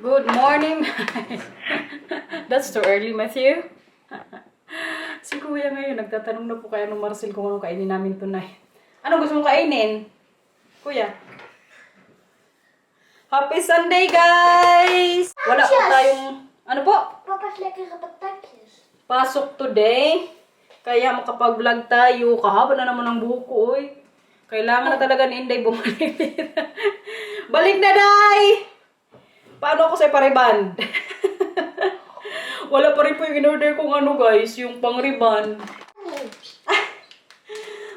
Good morning. That's too early, Matthew. Si Kuya ngayon, nagtatanong na po kay Marcel kung anong kainin namin tonight. Ano gusto mong kainin? Kuya? Happy Sunday, guys! Wala po tayong... Ano po? Papa's lekkere patatjes. Pasok today. Kaya makapag-vlog tayo. Kahaba na naman ang buhok ko, oy. Kailangan na talaga ni Inday bumalik. Balik na, Day! Paano ako sa pariban? Wala pa rin po yung in-order kong ano, guys. Yung pang-riban.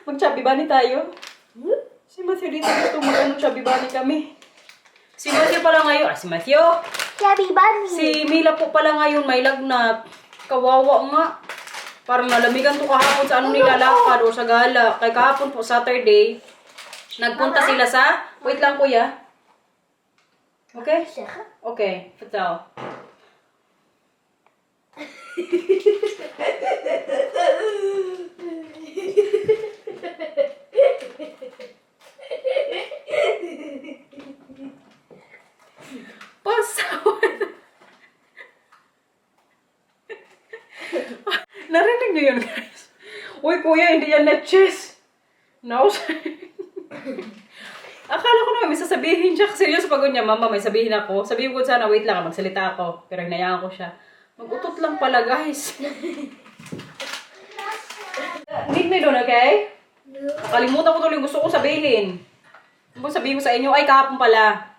Mag-chubby bunny tayo. Si Matthew dito gusto mag-ano chubby bunny kami. Si Matthew pala ngayon. Si Matthew. Chubby bunny. Si Mila po pala ngayon may lagnat. Kawawa nga. Parang nalamigan to kahapon sa ano nilalakad o sa gala. Kay kahapon po, Saturday, nagpunta sila sa... Wait lang, kuya. Okay? Okay, vertel. Narinig niyo yun, guys? Uy, kuya, hindi yan na-cheese. No? Akala ko naman may sasabihin siya. Seryoso pagod niya, mama, may sabihin ako. Sabihin ko sana, wait lang, magsalita ako. Pero hinayaan ko siya. Mag-utot lang pala, guys. Need me doon, okay? Kalimutan ko tuloy gusto ko sabihin. Ano sabihin ko sa inyo? Ay, kahapon pala.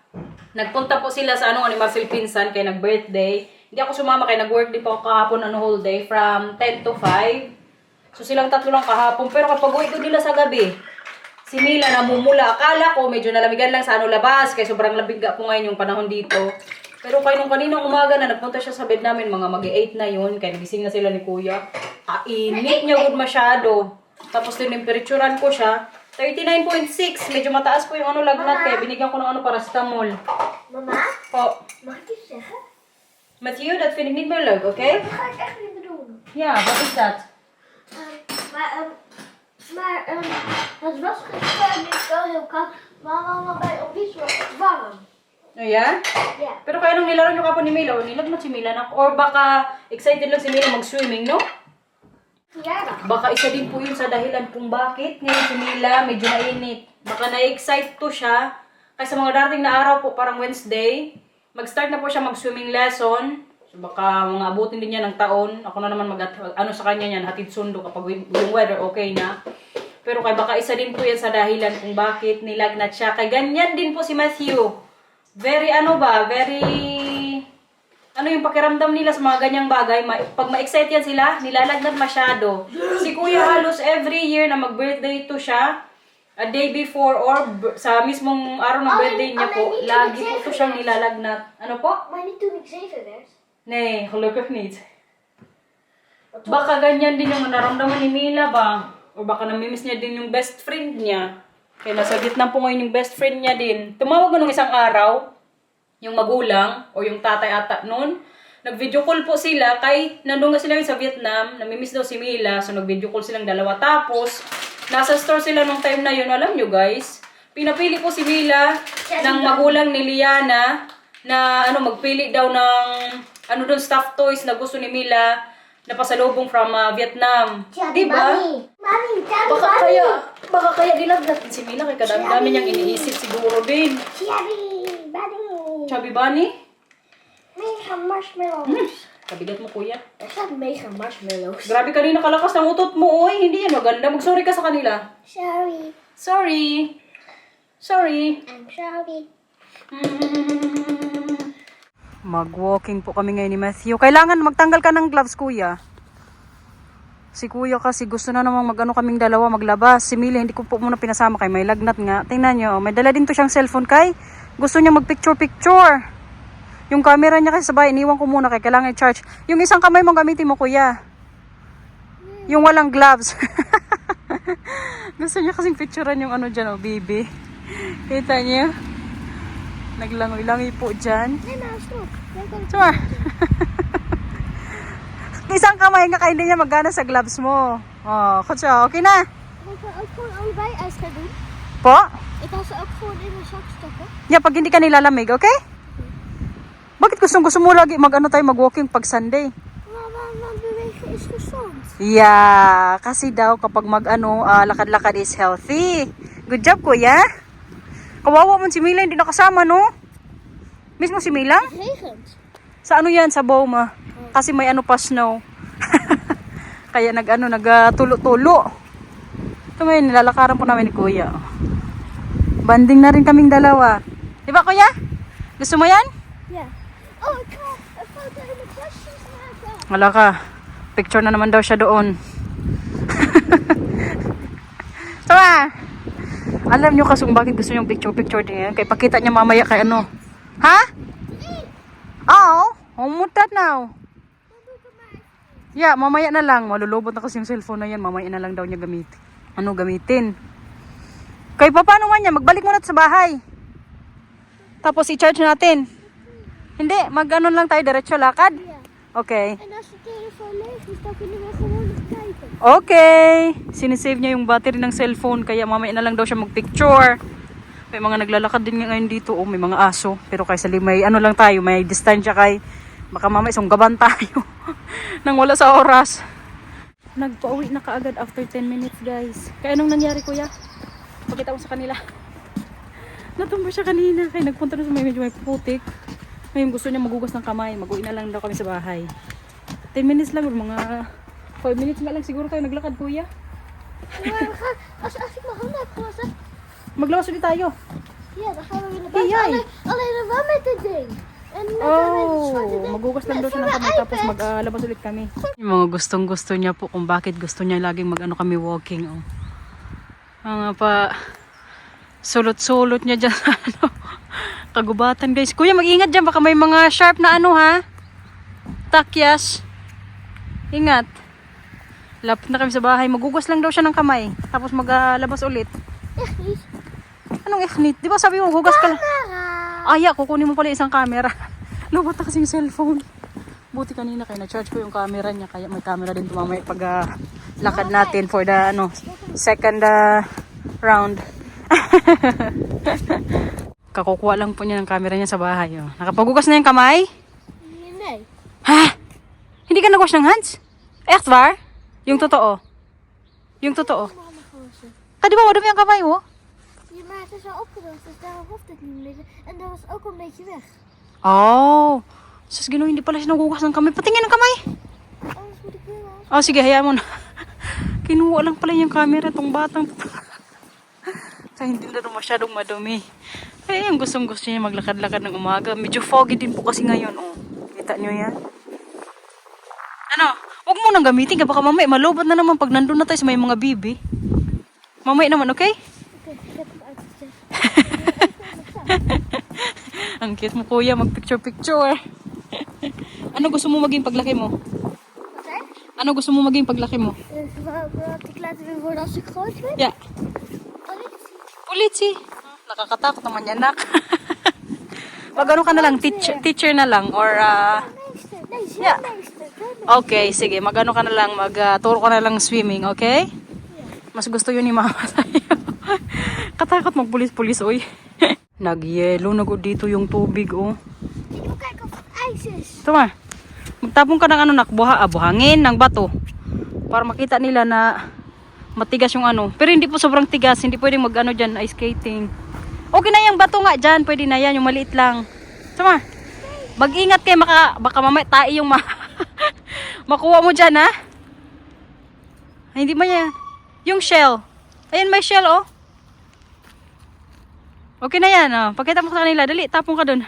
Nagpunta po sila sa ni Marcel Pinsan kaya nag-birthday. Hindi ako sumama kaya nag-work din po ako kahapon whole day from 10 to 5. So silang tatlo lang kahapon. Pero kapag uwi ko nila sa gabi, si Mila namumula. Akala ko medyo nalamigan lang sa labas kaya sobrang labig po ngayon yung panahon dito. Pero kaya nung kaninang umaga na nagpunta siya sa bed namin, mga mag-8 na yun. Kaya nagising na sila ni Kuya. Kainit niya good masyado. Tapos tinemperaturan ko siya. 39.6. Medyo mataas po yung lagnat kaya binigyan ko ng paracetamol. Mama? Po. Mag ik iets zeggen? Matthew, dat vind ik niet meer leuk, oké? Okay? Dat ga ik echt niet bedoelen. Ja, wat is dat? Het wasgesprek is wel heel koud. Maar mama, bij op iets wordt het warm. Oh, ja? Ja. Pero kaya nung nilaro nyo kapon ni Mila, o nilagnat si Mila na, or baka excited lang si Mila mag-swimming, no? Verjaardag. Baka isa din po yun sa dahilan kung bakit ngayon si Mila medyo nainit. Baka na-excite to siya. Kasi sa mga darating na araw po, parang Wednesday, mag-start na po siya mag-swimming lesson. So baka mga abutin din niya ng taon. Ako na naman sa kanya yan, hatid sundo kapag yung weather okay na. Pero kaya baka isa din po yan sa dahilan kung bakit nilagnat siya. Kaya ganyan din po si Matthew. Very yung pakiramdam nila sa mga ganyang bagay. Pag ma-excite yan sila, nilalagnat masyado. Si Kuya halos every year na mag-birthday to siya, a day before or sa mismong araw ng birthday niya po, lagi po to siyang nilalagnat. Ano po? Maar niet toen ik 7 werd. Nee, gelukkig niet. Baka ganyan din yung naramdaman ni Mila ba? O baka namimiss niya din yung best friend niya. Kaya nasa Vietnam po ngayon yung best friend niya din. Tumawag ko nung isang araw, yung magulang o yung tatay ata noon. Nag-video call po sila kay nandun nga sila sa Vietnam, namimiss daw si Mila, so nag-video call silang dalawa. Tapos, nasa store sila nung time na yun, alam nyo guys, pinapili po si Mila ng magulang ni Liana na magpili daw ng doon stuffed toys na gusto ni Mila na pasalubong from Vietnam. Diba? Mami, chubby Baka kaya dilagnat si Mila kay kadami niyang iniisip siguro din. Chubby bunny. Chubby bunny? Mega marshmallows. Kabigat mo kuya. Er staat mega marshmallows. Grabe kanina kalakas ng utot mo, oy. Hindi yan maganda. Mag-sorry ka sa kanila. Sorry. Sorry. Sorry. I'm sorry. Mag-walking po kami ngayon ni Matthew. Kailangan magtanggal ka ng gloves, kuya. Si kuya kasi gusto na namang kaming dalawa maglabas. Si Mila hindi ko po muna pinasama kay may lagnat nga. Tingnan nyo, may dala din to siyang cellphone kay. Gusto niya mag-picture-picture. Yung camera niya kasi sa bahay, iniwan ko muna kay kailangan i-charge. Yung isang kamay mo gamitin mo, kuya. Yung walang gloves. Gusto niya kasing picturean yung dyan, baby. Kita niyo? Naglangoy-langoy po dyan. Nee, maar stop. Sure. Isang kamay nga hindi niya magana sa gloves mo. Oh, kutsa, okay na. Ik ga ook gewoon allebei uit gaan doen. Po? Ik ga ze ook gewoon in mijn zak stoppen. Yeah, pag hindi ka nilalamig, okay? Bakit gusto mo lagi tayo mag-walking pag Sunday? Mama, bewegen is gezond. Yeah, kasi daw kapag lakad-lakad is healthy. Good job, kuya. Kawawa mo si Mila, hindi nakasama, no? Mismo si Mila? Het regent. Sa ano yan? Sa Boma. Kasi may pa snow. Kaya nagtulo-tulo. Ito may nilalakaran po namin ni kuya. Banding na rin kaming dalawa. Di ba, kuya? Gusto mo yan? Ja. Oh, ik ga een foto in de kastjes maken. Wala ka. Picture na naman daw siya doon. Tama. Alam nyo kasi kung bakit gusto nyo picture din yan. Kaya pakita niya mamaya kay ano. Ha? Oo. Umutat now. Yeah, mamaya na lang. Malulobot na kasi yung cellphone na yan. Mamaya na lang daw niya gamitin. Kaya paano man yan? Magbalik muna sa bahay. Tapos i-charge natin. Hindi, lang tayo diretso lakad. Ja. Okay. En als de telefoon leeg is, dan kunnen we gewoon nog kijken. Okay. Sinisave niya yung battery ng cellphone. Kaya mamaya na lang daw siya magpicture. May mga naglalakad din ngayon dito. Oh, may mga aso. Pero kaysa may lang tayo. May distansya kay. Baka mamaya sunggaban tayo. Nang wala sa oras. Nagpa-uwi na kaagad after 10 minutes, guys. Kaya anong nangyari, kuya? Pakita ko sa kanila. Natumba siya kanina. Kaya nagpunta na sa medyo may putik. Ngayon gusto niya magugas ng kamay. Mag-uwi na lang daw kami sa bahay. 10 minutes lang. Mga 5 minutes nga lang siguro tayo naglakad, kuya. Ja, we gaan, als ik mijn handen heb gewassen. Maglawas ulit tayo. Ja, dan gaan we weer naar buiten. Iyay. Alleen dan wel met dit ding. En met het zwarte Oh, ding. magugas lang daw siya ng Voor kamay mijn tapos iPad. maglabas ulit kami. Yung mga gustong-gusto niya po kung bakit gusto niya laging kami walking. Oh. Mga pa sulot-sulot niya dyan. Kagubatan, guys. Kuya, mag-ingat dyan. Baka may mga sharp na ha. Takyas. Ingat. Lapit na kami sa bahay. Magugas lang daw siya ng kamay. Tapos maglabas ulit. Echt niet. Anong eknit? Di ba sabi mo, hugas ka lang? Camera. Aya, kukunin mo pala isang camera. Lubot na kasi yung cellphone. Buti kanina kaya na-charge ko yung camera niya. Kaya may camera din tumamay pag lakad natin for the second round. Kakukuha lang po niya ng camera niya sa bahay. Oh. Nakapagugas na yung kamay? Nee. Ha? Hindi ka nagwash ng hands? Echt waar? Yung totoo? Yung totoo? Mama gewassen. Di ba madumi ang kamay mo? Ja, maar het is wel opgedroogd, dus daarom hoeft het niet meer. En dat was ook een beetje weg. Oh. Sus, Ginoo, hindi pala siya nagugas ng kamay. Patingin ang kamay. Anders moet ik weer wassen. Oh, sige, hayaan mo na. Kinuha lang pala yung camera tong batang. Kaya hindi na rin masyadong madumi. Kaya yung gustong-gusto niya maglakad-lakad ng umaga. Medyo foggy din po kasi ngayon. Oh. Kita nyo yan? Ano? Huwag mo nang gamitin. Baka mamaya malobot na naman pag nandun na tayo sa may mga bibi. Mamaya naman, okay? Oké, ik heb hem uitgezet. Ang cute mo, kuya. Mag-picture-picture. Ano gusto mo maging paglaki mo? Wat hè? Ano gusto mo maging paglaki mo? Wat ik later wil worden als ik groot ben? Yeah. Politie. Politie. Nakakatakot naman yan, nak. Mag-ano ka na lang, teacher na lang, or, Meester. Nee, Ja. zwemmeester. okay, sige, mag-ano ka na lang, mag-turo ka na lang swimming, okay? Mas gusto yun ni mama tayo. Katakot magpulis-pulis, oy. Nag-yelo na dito yung tubig, oh. Ik wil kijken of het ijs is. Ito ma, magtapon ka ng buhangin, ng bato. Para makita nila na matigas yung Pero hindi po sobrang tigas, hindi pwedeng dyan, ice skating. Okay na yung bato nga dyan, pwede na yan, yung maliit lang. Ito ma, mag-ingat kayo, baka mamaya tayo yung makuha mo dyan, ha? Ay, hindi man yan. Yung shell. Ayan, may shell, oh. Okay na yan, oh. Pakita mo sa kanila. Dali, tapong ka dun.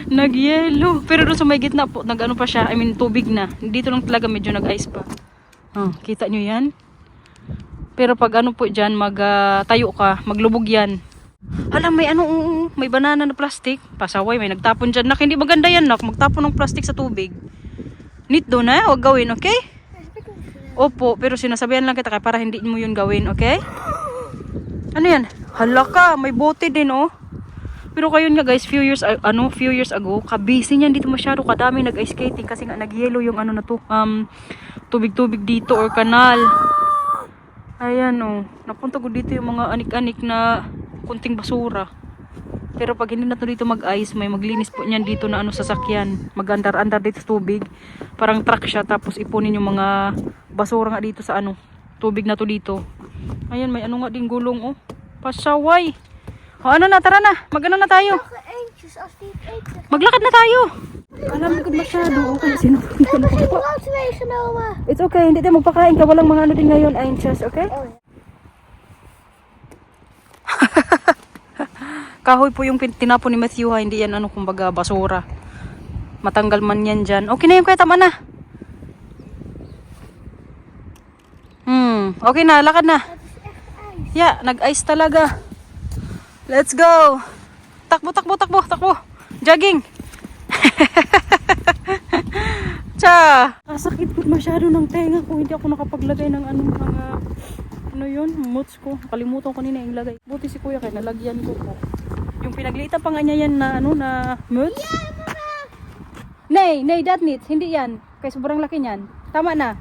Nag-yellow. Pero doon sa may gitna po, pa siya. I mean, tubig na. Dito lang talaga medyo nag-ice pa. Oh, kita nyo yan? Pero pag po dyan, tayo ka, maglubog yan. Hala, may banana na plastic. Pasaway, may nagtapon dyan. Nak, hindi maganda yan, nak. Magtapon ng plastic sa tubig. Neat doon, ha? Huwag gawin, okay? Opo, pero sinasabihan lang kita para hindi mo yun gawin, okay? Ano yan? Hala ka, may bote din, oh. Pero kayo nga guys, few years ago, kabisi niyan dito masyado kadami nag-ice skating kasi nga nag-yellow yung na to, tubig-tubig dito or kanal. Ayan, oh. Napunta ko dito yung mga anik-anik na kunting basura. Pero pag hindi na to dito mag-ice, may maglinis po niyan dito na ano sasakyan. Mag-andar-andar dito sa tubig. Parang truck siya, tapos ipunin yung mga basura nga dito sa ano, tubig na to dito. Ayan, may ano nga din gulong oh. Pasaway. O ano na, tara na. Mag-ano na tayo. Eentjes, als die het eten. Maglakad na tayo. Alam ko masyado. Okay, sino? We hebben geen brood meegenomen. It's okay, hindi tayo magpakain ka. Walang mga ano din ngayon, anxious, okay? Oh, ja. Kahoy po yung tinapon ni Matthew ha, hindi yan ano kumbaga basura. Matanggal man yan dyan. Okay na yung kaya, tama na. Okay na, lakad na. Het is echt ijs. Yeah, nag-ice talaga. Let's go. Takbo, takbo, takbo, takbo. Jogging. Cha. Sakit po masyado ng tenga ko. Hindi ako nakapaglagay ng anong mga ano yun, moods ko. Kalimutan ko nila yung lagay. Buti si kuya kaya nalagyan ko po. Yung pinaglitan pa nga niya yan na ano na moods. Nay, that needs. Hindi yan. Kaya sobrang laki niyan. Tama na.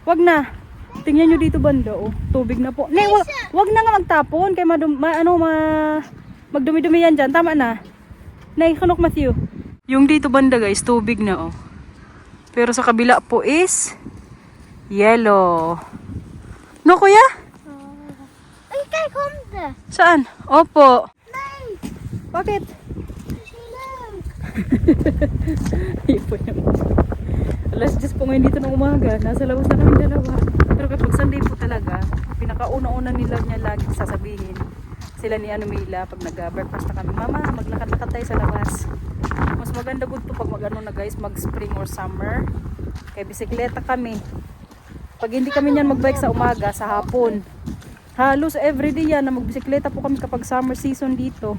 Wag na. Tingnan nyo dito banda oh. Tubig na po. Nay, wag na nga magtapon. Kaya magdumi-dumi yan dyan. Tama na. Nay, kanok Matthew. Yung dito banda guys, tubig na oh. Pero sa kabila po is yellow. No kuya? Hey, kijk, honden. Saan? Opo. Nee, Bakit? dat is heel leuk. Ayun po yung alas 10 po ngayon dito ng umaga. Nasa labas na kami dalawa. Pero kapag Sunday po talaga, pinakauna-una nila niya lagi sasabihin. Sila ni Mila pag nag-breakfast na kami. Mama, maglakad-lakad tayo sa labas. Mas maganda good to pag mag-ano na guys, mag-spring or summer. Kaya bisikleta kami. Pag hindi kami niyan mag-bike sa umaga, sa hapon. Halos everyday yan na magbisikleta po kami kapag summer season dito.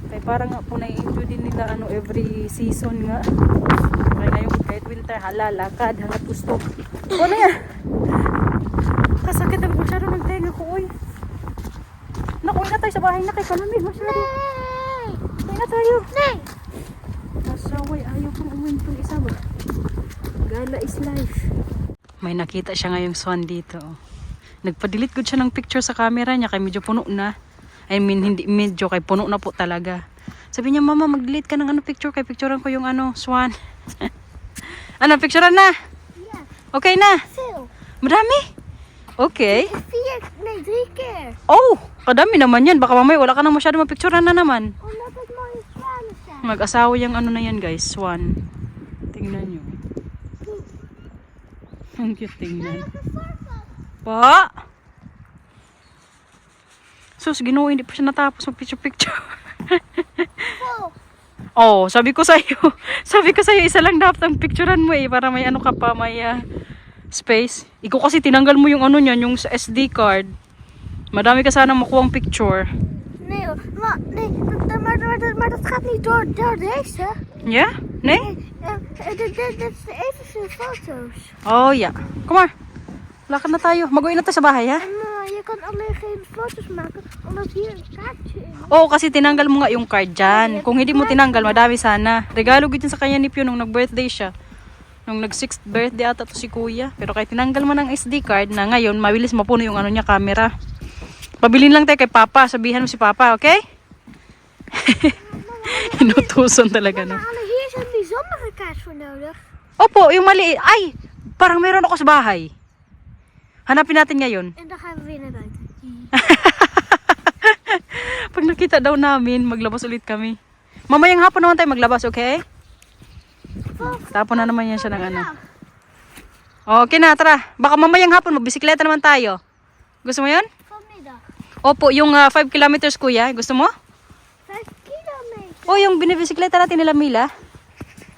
Kaya parang nga po na-enjoy din nila ano every season nga. Kaya ngayon kahit winter, lakad, hangat gusto. O na yan. Kasakit na masyado ng tenga ko, oy. Naku, na tayo sa bahay na kay Kalamig masyado. Nee. Tayo na tayo. Nee. Masaway, ayaw kong umuwi itong isa ba? Gala is life. May nakita siya ngayong swan dito. Nagpa-delete good siya ng picture sa camera niya kaya medyo puno na. I mean, hindi medyo kay puno na po talaga. Sabi niya, mama, mag-delete ka ng ano picture kay picturean ko yung ano, swan. Ano, picturean na? Ja, Okay na? veel. Madami? Okay. 3 keer. Oh, kadami naman yan. Baka mamaya wala ka na masyado mapicturean na naman. Omdat het mooie zwanen zijn. Mag-asawa yung ano na yan guys, swan. Tingnan nyo. Ang cute tingnan. Pa! Sus, Ginoo, hindi pa siya natapos mag picture. Vol. Oh, sabi ko sa'yo, isa lang dapat ang picturean mo eh, para may ano ka pa, may space. Ikaw kasi tinanggal mo yung ano niyan, yung sa SD card. Madami ka sana makuha ang picture. Nee hoor, maar dat gaat niet door deze. Yeah? Nee? Dit is even veel foto's. Oh, yeah. Kom maar. Lakad na tayo. Mag-uwi na tayo sa bahay, ha? En je kan alleen geen foto's maken, omdat hier een kaartje in. Oo, kasi tinanggal mo nga yung card dyan. Kung hindi mo tinanggal, madami sana. Regalo ko din sa kanya ni Pio nung nag-birthday siya. Nung nag-6th birthday ata to si kuya. Pero kahit tinanggal mo ng SD card na ngayon, mabilis mapuno yung ano niya, camera. Pabilin lang tayo kay Papa. Sabihan mo si Papa, okay? Inutusan talaga, no? Maar hier is een bijzondere kaart voor nodig. Opo, yung mali. Ay, parang meron ako sa bahay. Hanapin natin ngayon. En dan gaan we weer naar buiten. Pag nakita daw namin, maglabas ulit kami. Mamayang hapon naman tayo maglabas, okay? Tapon na naman yan siya ng ano. Okay na, tara. Baka mamayang hapon, magbisikleta naman tayo. Gusto mo yun? Vanmiddag. Opo, yung 5 kilometers kuya. Gusto mo? 5 kilometer. O, yung binibisikleta natin nila Mila.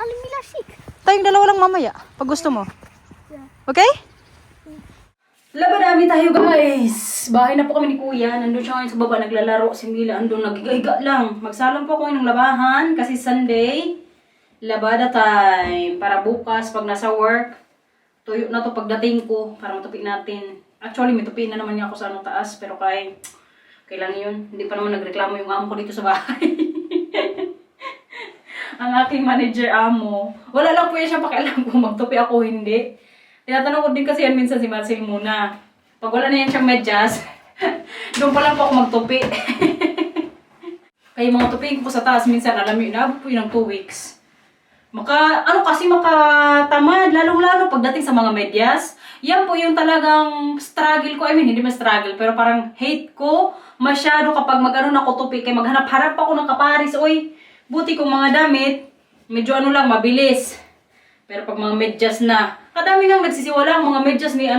Alimila ziek. Tayong dalawa lang mamaya, pag gusto mo. Ja. Okay? Labadami tayo guys. Bahay na po kami ni kuya. Nandun siya ngayon sa baba, naglalaro. Si Mila andun, nagiga lang. Magsalang po ako ng labahan kasi Sunday. Labada time. Para bukas, pag nasa work, tuyo na to pagdating ko para matupi natin. Actually, may tupiin na naman niya ako sa anong taas. Pero kailan yun. Hindi pa naman nagreklamo yung amo ko dito sa bahay. Ang aking manager amo. Wala lang po yan siya pakialam kung magtupi ako hindi. Tinatanong ko din kasi yan minsan si Marcel muna. Pag wala na yan siyang medyas, doon pa lang po ako magtupi. Kaya yung mga tupig ko sa taas, minsan alam nyo, inabot po yun ng 2 weeks. Makatamad, lalong-lalo pagdating sa mga medyas. Yan po yung talagang struggle ko. I mean, hindi man struggle, pero parang hate ko masyado kapag mag-ano na ko tupi. Kaya maghanap-harap ako ng kaparis. Uy, buti kong mga damit, medyo ano lang, mabilis. Pero pag mga medyas na, kadami nang nagsisiwala ang mga medyas ni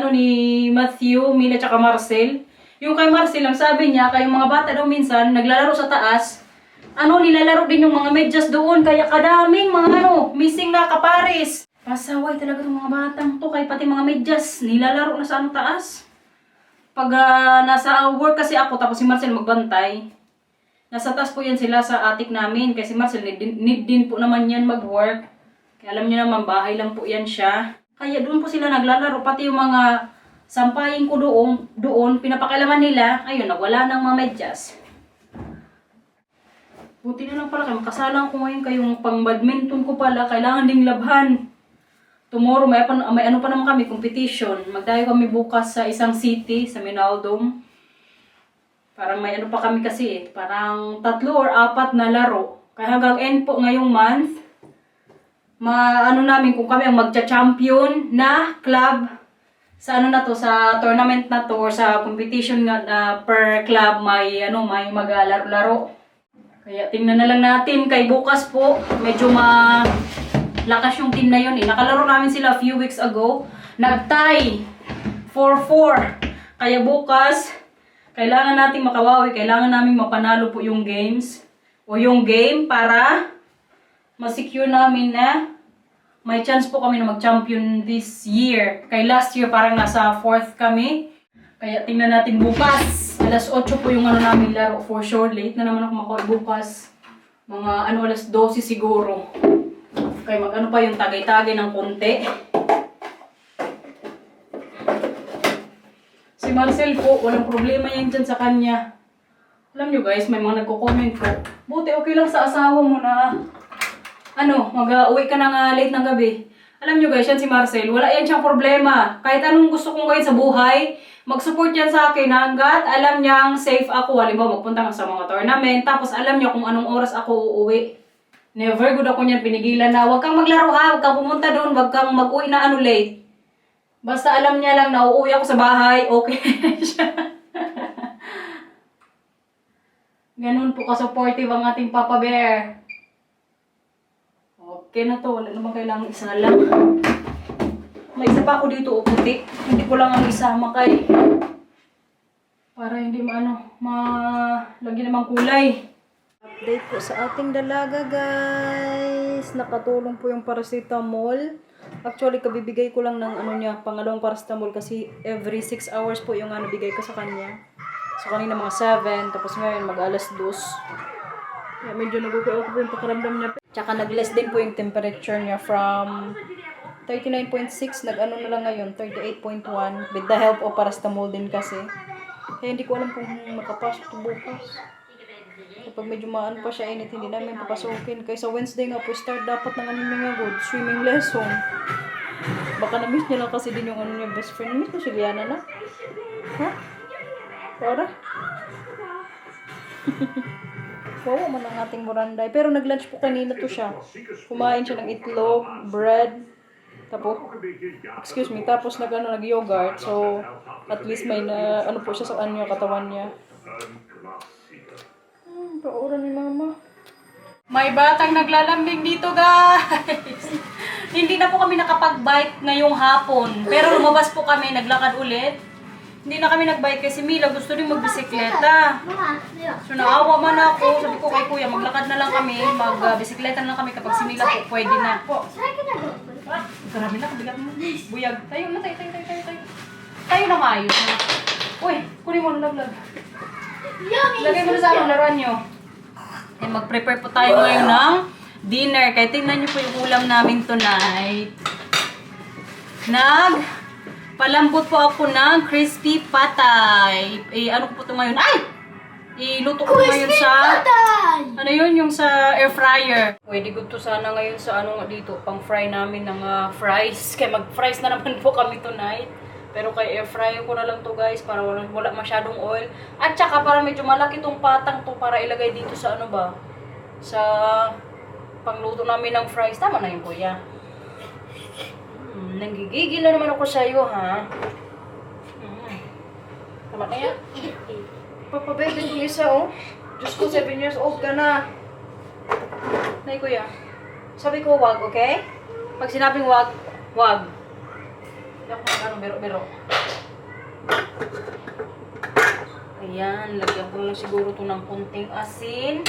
Matthew, Mina, tsaka Marcel. Yung kay Marcel, ang sabi niya, kayong mga bata daw minsan, naglalaro sa taas, nilalaro din yung mga medyas doon, kaya kadaming mga missing na kaparis. Pasaway talaga ng mga batang to, kaya pati mga medyas, nilalaro na sa taas. Pag nasa work kasi ako, tapos si Marcel magbantay, nasa taas po yan sila sa attic namin, kasi si Marcel need din po naman yan mag-work. Kaya alam niyo naman, bahay lang po yan siya. Kaya doon po sila naglalaro, pati yung mga sampayin ko doon, pinapakailaman nila, ayun, nawala ng mga medyas. Buti na lang pala kayo, makasalang ko ngayon kayong pang badminton ko pala, kailangan ding labhan. Tomorrow, may ano pa naman kami, competition. Magdayo kami bukas sa isang city, sa Minaldom. Parang may ano pa kami kasi parang 3 or 4 na laro. Kaya hanggang end po ngayong month, namin kung kami ang magcha-champion na club sa sa tournament na to or sa competition na per club may maglaro-laro. Kaya tingnan na lang natin kay bukas po, medyo malakas yung team na yun eh. Nakalaro namin sila a few weeks ago. Nag-tie 4-4. Kaya bukas, kailangan nating makawawi, kailangan namin mapanalo po yung games o yung game para ma-secure namin na may chance po kami na mag-champion this year. Kay last year parang nasa 4th kami. Kaya tingnan natin bukas. Alas 8 po yung namin laro for sure. Late na naman ako makuha bukas. Mga alas 12 siguro. Kaya pa yung tagay-tagay ng konti. Si Marcel po, walang problema yan dyan sa kanya. Alam nyo guys, may mga nagko-comment po. Buti okay lang sa asawa mo na mag-uwi ka na late ng gabi. Alam nyo guys, yan si Marcel, wala yan siyang problema. Kahit anong gusto kong gawin sa buhay, mag-support yan sa akin hanggat alam niyang safe ako. Halimbawa, magpunta ka sa mga tournament, tapos alam niya kung anong oras ako uuwi. Never good ako niyan pinigilan na, huwag kang maglaro ha, huwag kang pumunta doon, huwag kang mag-uwi na late. Basta alam niya lang na uuwi ako sa bahay, okay siya. Ganun po ka-supportive ang ating Papa Bear. Okay na to, wala naman kailangan isa lang. May isa pa ako dito, puti. Hindi ko lang ang isama kay para hindi malagyan namang kulay. Update po sa ating dalaga guys. Nakatulong po yung paracetamol. Actually, kabibigay ko lang ng pangalawang paracetamol kasi every 6 hours po yung bigay ko sa kanya. So kanina mga 7, tapos ngayon mag-alas 2. Kaya medyo nag-okay po yung pakaramdam niya. Tsaka nag-less din po yung temperature niya from 39.6, na lang ngayon, 38.1 with the help of paracetamol din kasi. Kaya hindi ko alam kung makapasok ito bukas. Kapag medyo pa siya init, hindi namin papasukin. Kaya sa Wednesday nga po, start dapat ng good swimming lesson. Baka na-miss niya lang kasi din yung niya best friend. Na-miss ko si Liana na. Ha? Para? Wow, man ang ating Moranday. Pero nag-lunch po kanina to siya. Kumain siya ng itlog, bread, tapos nag-yogurt. So, at least may po siya sa katawan niya. Pauran ni mama. May batang naglalambing dito, guys. Hindi na po kami nakapag-bike ngayong hapon. Pero lumabas po kami, naglakad ulit. Hindi na kami nag-bike kasi Mila gusto rin magbisikleta. So naawa man ako, sabi ko kay kuya, maglakad na lang kami, magbisikleta na lang kami kapag si Mila po pwede na. Karami na, kabigat mo. Buyag. Tayo na, tayo. Tayo na maayos na. Uy, kunin mo na laglag. Lagay mo na sa aming laruan nyo. Eh, mag-prepare po tayo ngayon ng dinner. Kaya tingnan nyo po yung ulam namin tonight. Palambot po ako ng crispy patay. Ano ko po ito ngayon? Ay! Iluto ko ngayon sa... Ano yun? Yung sa air fryer. Pwede ko to sana ngayon sa dito. Pang fry namin ng fries. Kaya mag-fries na naman po kami tonight. Pero kay air fryer ko na lang to guys para wala masyadong oil. At saka para medyo malaki tong patang to para ilagay dito sa ano ba? Sa pangluto namin ng fries. Tama na yun kuya. Nanggigigil na naman ako sa'yo ha. Tama na yan? Papa baby, Lisa oh. Diyos ko, 7 years old ka na. Nay kuya. Sabi ko wag, okay? Pag sinabing wag, wag. Hindi ako mag-ano, bero-bero. Ayan, lagyan ko lang siguro ito ng kunting asin.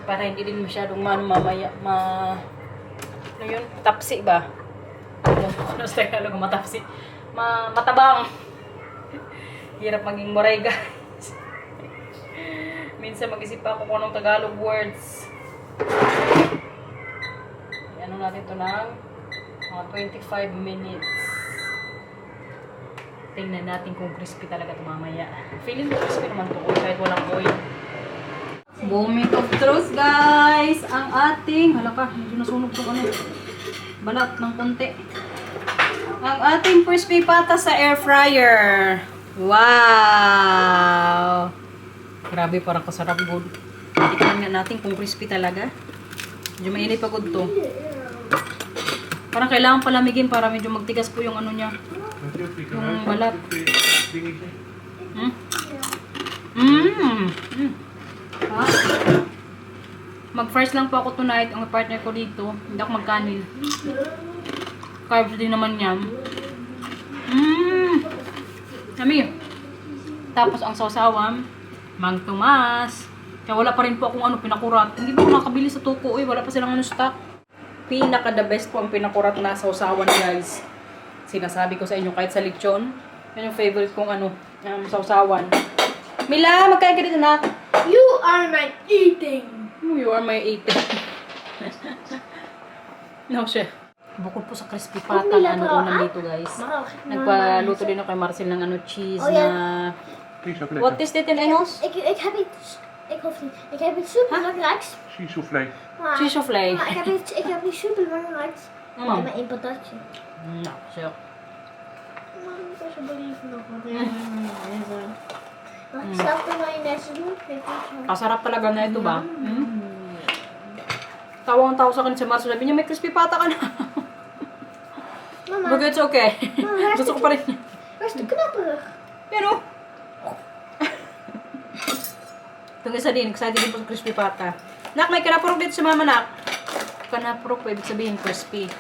Para hindi din masyadong mamaya, ano yun? Tapsi ba? Ano sa Tagalog, matapsi? Matabang. Hirap maging moray, guys. Minsan mag-isip pa ako kung anong Tagalog words. Ano natin ito ng mga 25 minutes. Tingnan natin kung crispy talaga ito mamaya. Feeling ko crispy naman ito kahit walang oil. Moment of truth, guys! Ang ating, halaka, medyo nasunog ito ano, balat ng konti. Ang ating crispy pata sa air fryer. Wow! Grabe, parang kasarap good. Tingnan nga natin kung crispy talaga. Medyo mainit pa good to. Parang kailangan palamigin para medyo magtigas po yung ano niya. Yung balat. Ha? Mag-fries lang po ako tonight. Ang partner ko dito. Hindi ako magkanin. Carbs din naman yan. Yummy. Tapos ang sausawan, Mang Tomas. Kaya wala pa rin po akong ano, pinakurat. Hindi ba ako nakabili sa tuko eh. Wala pa silang ano stock. Pinaka the best po ang pinakurat na sausawan, guys. Sinasabi ko sa inyo kahit sa lechon. Yan yung favorite kong ano, sausawan. Mila, magkain ka dito na. You are my eating. You are my eating. No, siya. Bukod po sa crispy pata na ano ulam dito, guys. Nagpaluto din ako kay Marcel ng ano, cheese na... What is dit in Engels? Ik heb iets. Ik heb iets super belangrijks. Cheese soufflé. Cheese soufflé. Maar ik heb iets super belangrijks. Mm. Maar één patatje. No, siya. Maar ik was alsjeblieft nog wat. Mag ik zelf de mayonaise doen? Kasarap talaga na ito ba? Tawang-tawa sa akin si Marcel. Sabi niya, may crispy pata ka na. Mama, But it's okay. Gusto ko pa rin. waar is de knapperig? Pero, itong isa din, excited din po sa crispy pata. Nak, may kanapurok dito sa mama, nak. Kanapurok, pwede sabihin crispy.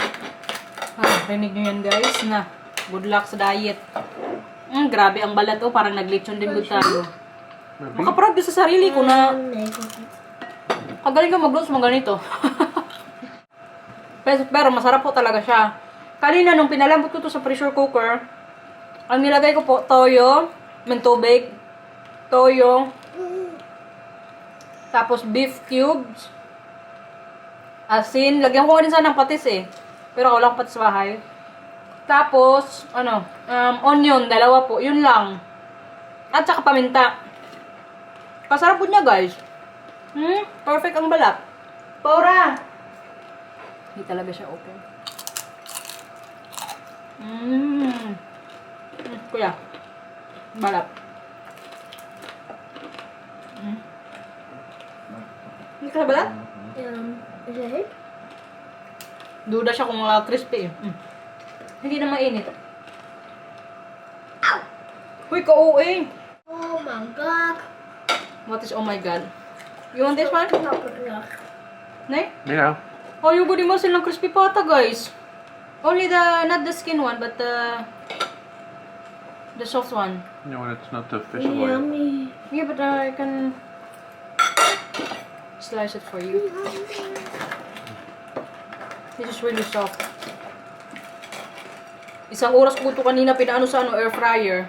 Rinig nyo yan, guys, na. Good luck sa diet. Grabe ang balat, oh. Parang naglechon din good tayo. Makaproud din sa sarili ko na Nee, ik hoef niet. kagaling ka magluto mga ganito. pero masarap po talaga siya. Kanina nung pinalambot ko to sa pressure cooker, ang nilagay ko po, toyo, may tubig, toyo, tapos beef cubes, asin, lagyan ko din sana ng patis eh. Pero wala akong patis sa bahay. Tapos, onion, dalawa po, yun lang. At saka paminta. Kasarap po niya, guys. Perfect ang balat. Paura! Hindi talaga siya open. Kuya. Balat. Hindi ka balat? Is het heet? Duda siya kung crispy. Hindi na mainit. Auw! Uy, ka-OA! Oh my god. What is oh my god? You want this one? Knapperig. Nay? Ja. Oh, yung good mo silang crispy pata, guys. Only not the skin one, but the soft one. No, that's not the fish oil. Yummy. Yeah, but I can slice it for you. This is really soft. Isang oras ko ito kanina pinaano sa air fryer.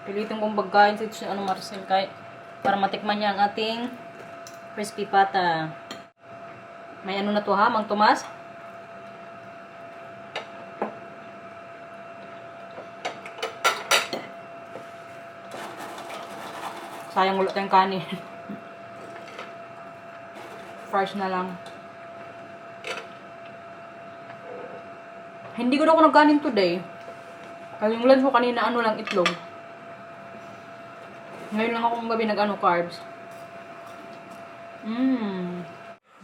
Pilitin kong pagkain dito sa Marcel kay para matikman niya ang ating crispy pata. May ano na to ha, Mang Tomas? Sayang ulit tayong kanin. Fries na lang. Hindi ko na ako nagkanin today. Kasi yung lunch ko kanina, ano lang, itlog. Ngayon lang akong gabi carbs.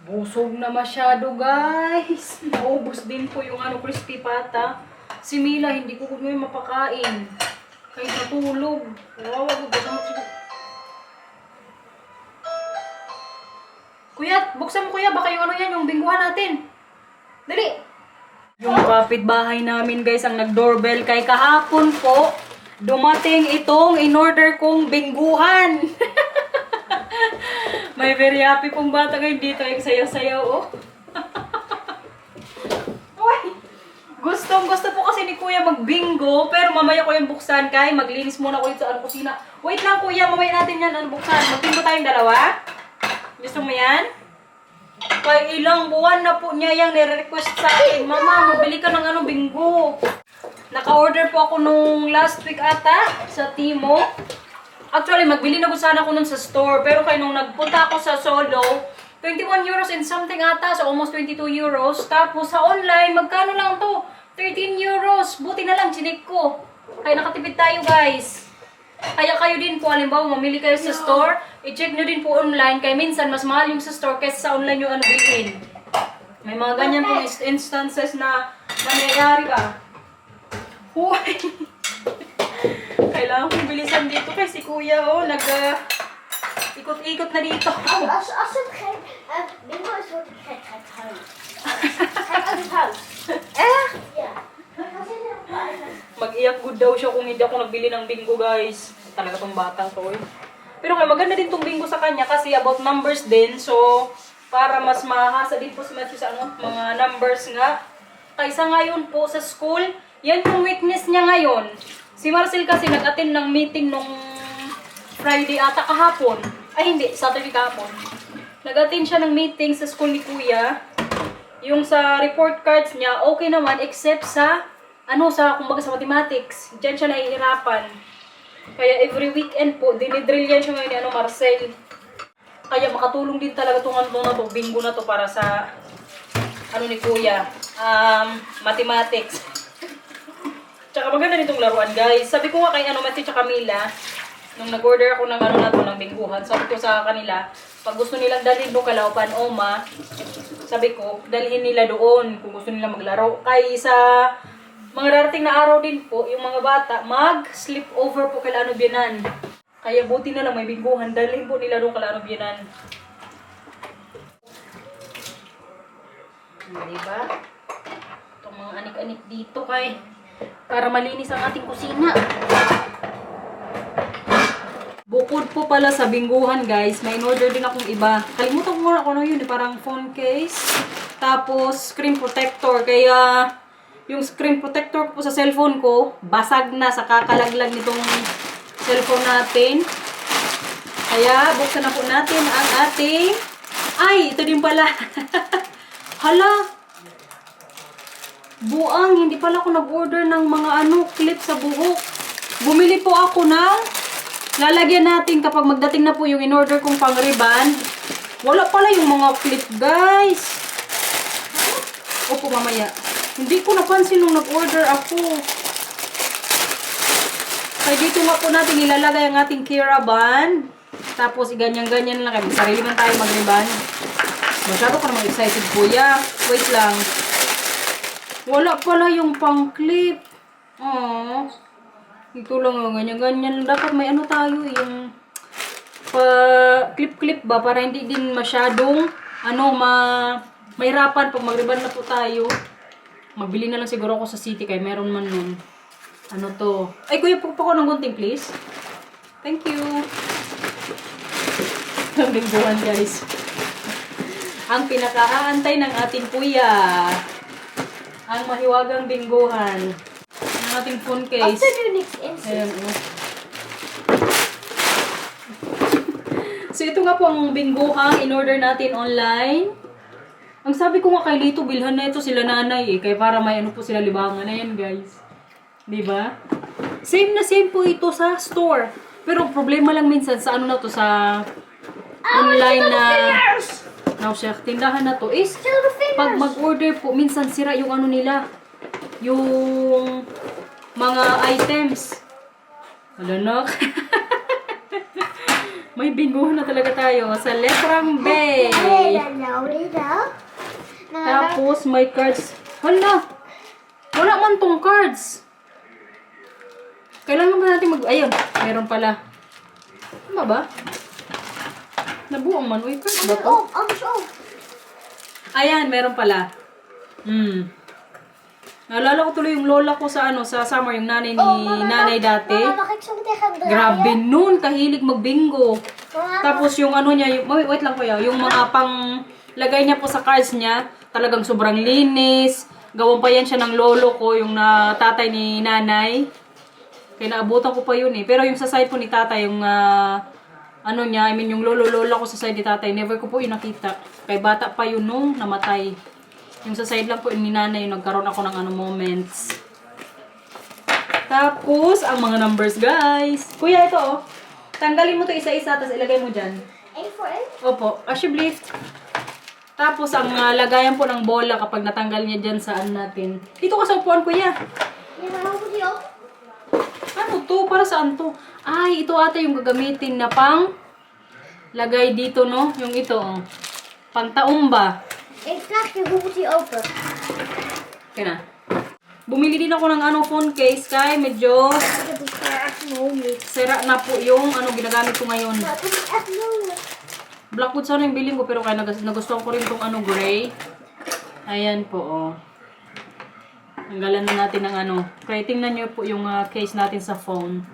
Busog na masyado, guys. Naubos din po yung crispy pata. Si Mila, hindi ko ngayon mapakain. Kahit natulog. Wow, Kuya, buksan mo kuya. Baka yung yung bingguhan natin. Dali. Yung kapitbahay namin, guys, ang nag-doorbell kay kahapon po. Dumating itong in-order kong bingguhan. May very happy pong bata ngayon dito. Yung sayaw-sayaw, oh. Uy! Gusto po kasi ni Kuya magbingo. Pero mamaya ko yung buksan. Kay maglinis muna ko sa kusina. Wait lang, Kuya. Mamaya natin yan buksan. Magbingo tayong dalawa. Gusto mo yan? Kay ilang buwan na po niya yung nire-request sa akin. Mama, mabili ka ng bingo. Naka-order po ako nung last week ata sa Timo. Actually, magbili na ko sana ako nun sa store. Pero kaya nung nagpunta ako sa Solo, 21 euros and something ata. So, almost 22 euros. Tapos, sa online, magkano lang to? 13 euros. Buti na lang, chinik ko. Kaya nakatipid tayo, guys. Kaya kayo din po, halimbawa, mamili kayo sa store, i-check nyo din po online. Kaya minsan, mas mahal yung sa store kaysa sa online yung bilhin. May mga ganyan pong instances na nangyayari ba? Huwag! Kailangan kong bilisan dito kay si Kuya, oh, ikot-ikot na dito. Als het geen bingo is, wordt het gek uit huis. Gek uit het huis. Echt? Ja. Dan zit er een paar. Mag-iyak good daw siya kung hindi ako nagbili ng bingo, guys. Talaga tong batang to, eh. Pero kaya maganda din tong bingo sa kanya kasi about numbers din. So, para mas mahasa din po si Matthew sa mga numbers nga. Kaysa ngayon po sa school, yan yung weakness niya ngayon. Si Marcel kasi nag-attend ng meeting nung Friday ata kahapon. Ay hindi, Saturday kahapon. Nag-attend siya ng meeting sa school ni Kuya. Yung sa report cards niya, okay naman except sa kumbaga sa mathematics. Diyan siya nahihirapan. Kaya every weekend po, dinidrill yan siya ngayon ni Marcel. Kaya makatulong din talaga itong bingo na to para sa ni Kuya. Mathematics. Tsaka maganda nitong laruan, guys. Sabi ko nga kay Matthew tsaka Mila, nung nag-order ako ng ng bingguhan, sabi ko sa kanila, pag gusto nilang dalhin doon Calaupan, Oma, sabi ko, dalhin nila doon kung gusto nila maglaro. Kaya sa mga darating na araw din po, yung mga bata, mag-sleep over po kay Bianan. Kaya buti na lang may bingguhan, dalhin po nila doon kay Bianan. Diba? Itong mga anik-anik dito kay para malinis ang ating kusina. Bukod po pala sa bingguhan, guys, may in-order din akong iba. Kalimutan ko muna kung yun, parang phone case. Tapos, screen protector. Kaya, yung screen protector po sa cellphone ko, basag na sa kakalaglag nitong cellphone natin. Kaya, buksan na po natin ang ating... Ay, ito din pala. Hala! Buang, hindi pala ako nag-order ng mga clip sa buhok. Bumili po ako ng lalagyan natin kapag magdating na po yung in-order kong pang-ribbon. Wala pala yung mga clip, guys. Opo, mamaya. Hindi ko napansin nung nag-order ako. Kaya dito nga po natin ilalagay ang ating Kira band. Tapos, ganyan-ganyan lang. Kaya sarili man tayo mag-ribbon. Masyado ka naman excited, Kuya. Wait lang. Wala pala yung pang-clip. Aww. Ito lang yung ganyan-ganyan. Dapat may tayo yung clip-clip ba para hindi din masyadong mahirapan pag mag-ribbon na po tayo. Magbili na lang siguro ako sa city kaya meron man nun. To? Ay, Kuya, pagpa ko ng gunting, please. Thank you. Ang bingguhan, guys. Ang pinakaantay ng ating Kuya. Ang mahiwagang bingguhan. Ang ating phone case. Als er nu niks in Ayan, zit. oh. So, ito nga po ang bingguhang in-order natin online. Ang sabi ko nga kay Lito, bilhan na ito sila nanay kaya para may po sila libangan. Ayan, guys. Diba? Same na same po ito sa store. Pero problema lang minsan sa na to, sa online na... Now, siya, tindahan na to is, pag mag-order po, minsan sira yung nila. Yung mga items. Wala na. May bingo na talaga tayo sa letrang B. Tapos may cards. Hala! Wala man tong cards. Kailangan ba natin ayun, meron pala. Tama ba? Nabuang man. Uy, cards ba to? Ayan, meron pala. Naalala ko tuloy yung lola ko sa sa summer, yung nanay ni nanay dati. Grabe nun, kahilig magbingo. Tapos yung niya, wait lang kuya, yung mga pang lagay niya po sa cards niya, talagang sobrang linis. Gawan pa yan siya ng lolo ko, yung tatay ni nanay. Kaya naabutan ko pa yun eh. Pero yung sa side po ni tatay, yung niya, I mean yung lola ko sa side ni tatay, never ko po yun nakita. Kay bata pa yun nung namatay. Yung sa side lang po ni nanay, yung nagkaroon ako ng moments. Tapos, ang mga numbers guys. Kuya, ito oh. Tanggalin mo to isa-isa, tapos ilagay mo dyan. Opo, ashiblift. Tapos, ang lagayan po ng bola kapag natanggal niya dyan saan natin. Dito ka sa upuan, kuya. Ano to? Para saan to? Ay, ito ata yung gagamitin na pang lagay dito, no? Yung ito, oh. Pang-taumba. Ik vraag je, hoe moet die open? Kaya na. Bumili din ako ng phone case kay medyo Dat is echt moeilijk. sira na po yung ginagamit ko ngayon. Maar het is echt moeilijk. Blackwood sana yung bilhin ko pero kaya nagustuhan ko rin itong gray. Ayan po, oh. Tanggalan na natin ng Kaya tingnan nyo po yung case natin sa phone.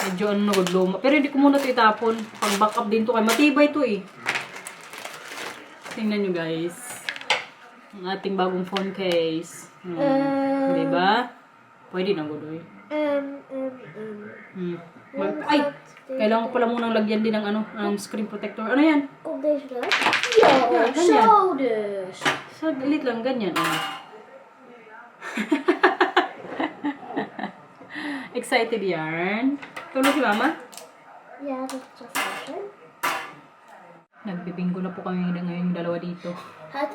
Medyo luma. Pero hindi ko muna ito itapon. Pag backup din to kay matibay to eh. Tingnan nyo guys. Ang ating bagong phone case. Diba? Pwede na gudoy. Ay! Kailangan ko pala munang lagyan din ng screen protector. Ano yan? Op deze rug? Ja, ganyan. Zo dus. So, lit lang ganyan. Excited yarn. Tulog si mama? Ja, dat is wel fijn. Nagbibingo na po kami ngayon yung dalawa dito. Het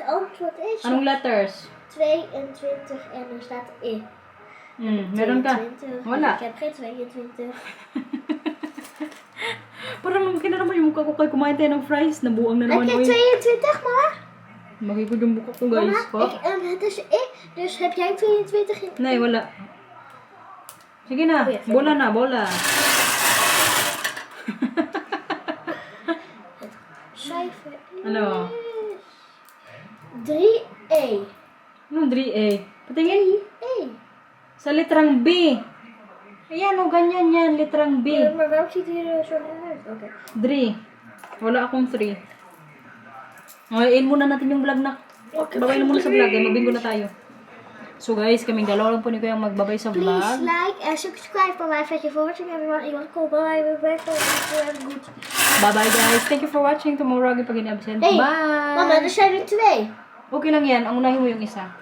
antwoord is Anong letters? 22 en er staat I. Meron ka? 22. Wala. Ik heb geen 22. Parang kina naman yung mukha ko kay kumain tayo ng fries. Nabuang na Ik naman. heb 22, mama. Magigod yung mukha ko guys. Mama, het is I. Dus heb jij 22 in? Nay, wala. Sige na. Bola na, bola. Cijfer is Ano? 3E. Ano, 3A? Patingin. E. Sa litrang B. Ayan o, ganyan yan. Litrang B. Maar waarom ziet hij er zo uit? Oké. 3. Wala akong 3. Ngayon muna natin yung vlog na. Babay na muna sa vlog. Mabingo na tayo. So guys, kaming dalawa lang po ni Kuya magbabay sa Please vlog. like and subscribe for my video for watching everyone. Iemand cool. Bye. Bye. Good. Bye bye guys. Thank you for watching. Tomorrow, pag in-absent. Hey, Bye! mama, er zijn er 2. Okay lang yan. Ang unahin mo yung isa.